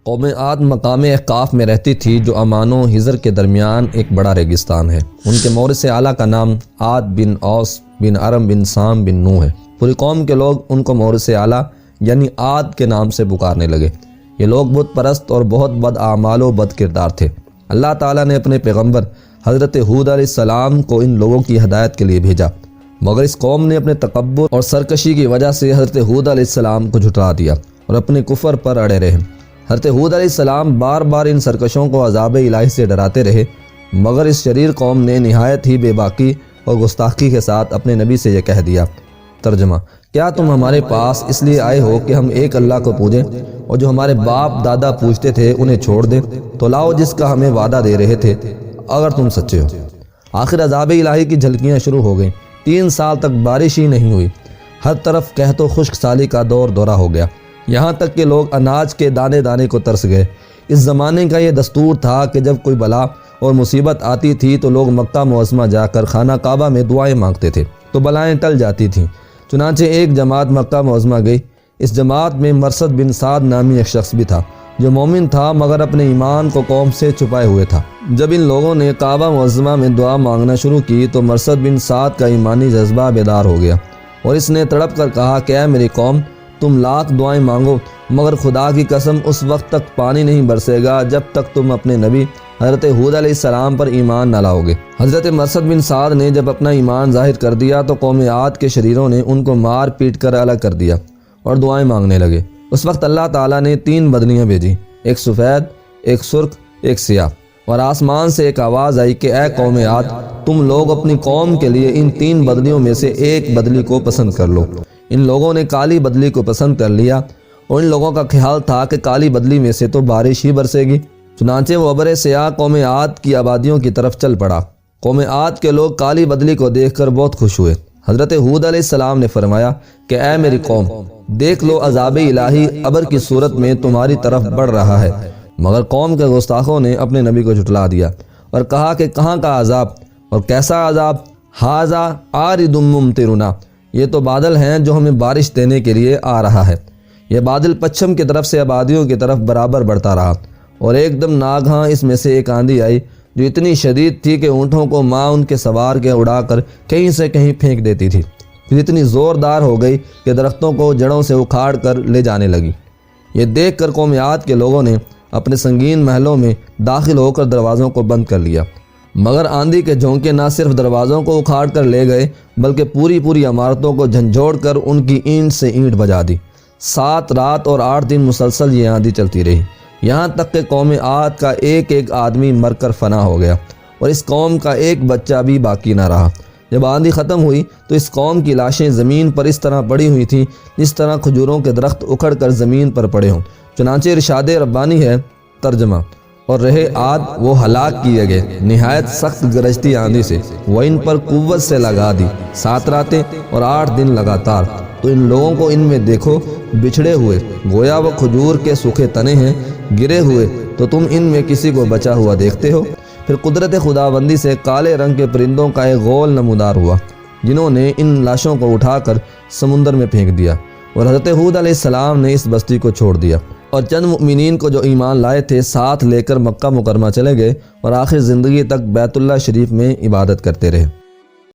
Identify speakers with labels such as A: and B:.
A: قوم عاد مقام احقاف میں رہتی تھی جو عمان و حجر کے درمیان ایک بڑا ریگستان ہے۔ ان کے مورث اعلیٰ کا نام عاد بن اوس بن ارم بن سام بن نوح ہے۔ پوری قوم کے لوگ ان کو مورث اعلیٰ یعنی عاد کے نام سے پکارنے لگے۔ یہ لوگ بت پرست اور بہت بد اعمال و بد کردار تھے۔ اللہ تعالیٰ نے اپنے پیغمبر حضرت ہود علیہ السلام کو ان لوگوں کی ہدایت کے لیے بھیجا، مگر اس قوم نے اپنے تکبر اور سرکشی کی وجہ سے حضرت ہود علیہ السلام کو جھٹلا دیا اور اپنے کفر پر اڑے رہے۔ حضرت ہود علیہ السلام بار بار ان سرکشوں کو عذاب الہی سے ڈراتے رہے، مگر اس شریر قوم نے نہایت ہی بے باکی اور گستاخی کے ساتھ اپنے نبی سے یہ کہہ دیا۔ ترجمہ: کیا تم ہمارے پاس اس لیے آئے ہو کہ ہم ایک اللہ کو پوجیں اور جو ہمارے باپ دادا پوجتے تھے انہیں چھوڑ دیں؟ تو لاؤ جس کا ہمیں وعدہ دے رہے تھے اگر تم سچے ہو۔ آخر عذاب الہی کی جھلکیاں شروع ہو گئیں۔ 3 سال تک بارش ہی نہیں ہوئی۔ ہر طرف قحط و خشک سالی کا دورہ ہو گیا، یہاں تک کہ لوگ اناج کے دانے دانے کو ترس گئے۔ اس زمانے کا یہ دستور تھا کہ جب کوئی بلا اور مصیبت آتی تھی تو لوگ مکہ معظمہ جا کر خانہ کعبہ میں دعائیں مانگتے تھے تو بلائیں ٹل جاتی تھیں۔ چنانچہ ایک جماعت مکہ معظمہ گئی۔ اس جماعت میں مرثد بن سعد نامی ایک شخص بھی تھا جو مومن تھا مگر اپنے ایمان کو قوم سے چھپائے ہوئے تھا۔ جب ان لوگوں نے کعبہ معظمہ میں دعا مانگنا شروع کی تو مرثد بن سعد کا ایمانی جذبہ بیدار ہو گیا اور اس نے تڑپ کر کہا کہ اے میری قوم، تم لاکھ دعائیں مانگو مگر خدا کی قسم اس وقت تک پانی نہیں برسے گا جب تک تم اپنے نبی حضرت ہود علیہ السلام پر ایمان نہ لاؤ گے۔ حضرت مرثد بن سعد نے جب اپنا ایمان ظاہر کر دیا تو قوم عاد کے شریروں نے ان کو مار پیٹ کر الگ کر دیا اور دعائیں مانگنے لگے۔ اس وقت اللہ تعالیٰ نے 3 بدلیاں بھیجی، ایک سفید، ایک سرخ، ایک سیاہ، اور آسمان سے ایک آواز آئی کہ اے قوم عاد، تم لوگ اپنی قوم کے لیے ان 3 بدلیوں میں سے ایک بدلی کو پسند کر لو۔ ان لوگوں نے کالی بدلی کو پسند کر لیا اور ان لوگوں کا خیال تھا کہ کالی بدلی میں سے تو بارش ہی برسے گی۔ چنانچہ وہ ابر سیاہ قوم عاد کی آبادیوں کی طرف چل پڑا۔ قوم عاد کے لوگ کالی بدلی کو دیکھ کر بہت خوش ہوئے۔ حضرت ہود علیہ السلام نے فرمایا کہ اے میری قوم، دیکھ لو عذاب الہی ابر کی صورت میں تمہاری طرف بڑھ رہا ہے۔ مگر قوم کے گستاخوں نے اپنے نبی کو جھٹلا دیا اور کہا کہ کہاں کا عذاب اور کیسا عذاب؟ ھذا عارض ممطرنا، یہ تو بادل ہیں جو ہمیں بارش دینے کے لیے آ رہا ہے۔ یہ بادل پچھم کی طرف سے آبادیوں کی طرف برابر بڑھتا رہا اور ایک دم ناگہاں اس میں سے ایک آندھی آئی جو اتنی شدید تھی کہ اونٹوں کو ماں ان کے سوار کے اڑا کر کہیں سے کہیں پھینک دیتی تھی، پھر اتنی زوردار ہو گئی کہ درختوں کو جڑوں سے اکھاڑ کر لے جانے لگی۔ یہ دیکھ کر قوم عاد کے لوگوں نے اپنے سنگین محلوں میں داخل ہو کر دروازوں کو بند کر لیا، مگر آندھی کے جھونکے نہ صرف دروازوں کو اکھاڑ کر لے گئے بلکہ پوری عمارتوں کو جھنجھوڑ کر ان کی اینٹ سے اینٹ بجا دی۔ 7 رات اور 8 دن مسلسل یہ آندھی چلتی رہی، یہاں تک کہ قوم عاد کا ایک آدمی مر کر فنا ہو گیا اور اس قوم کا ایک بچہ بھی باقی نہ رہا۔ جب آندھی ختم ہوئی تو اس قوم کی لاشیں زمین پر اس طرح پڑی ہوئی تھیں جس طرح کھجوروں کے درخت اکھڑ کر زمین پر پڑے ہوں۔ چنانچہ ارشاد ربانی ہے۔ ترجمہ: اور رہے عاد وہ ہلاک کیے گئے نہایت سخت گرجتی آندھی سے، وہ ان پر قوت سے لگا دی 7 راتیں اور 8 دن لگاتار۔ تو ان لوگوں کو ان میں دیکھو بچھڑے ہوئے، گویا وہ کھجور کے سوکھے تنے ہیں، گرے ہوئے، تو تم ان میں کسی کو بچا ہوا دیکھتے ہو؟ پھر قدرت خداوندی سے کالے رنگ کے پرندوں کا ایک غول نمودار ہوا جنہوں نے ان لاشوں کو اٹھا کر سمندر میں پھینک دیا، اور حضرت ہود علیہ السلام نے اس بستی کو چھوڑ دیا اور چند مؤمنین کو جو ایمان لائے تھے ساتھ لے کر مکہ مکرمہ چلے گئے اور آخر زندگی تک بیت اللہ شریف میں عبادت کرتے رہے۔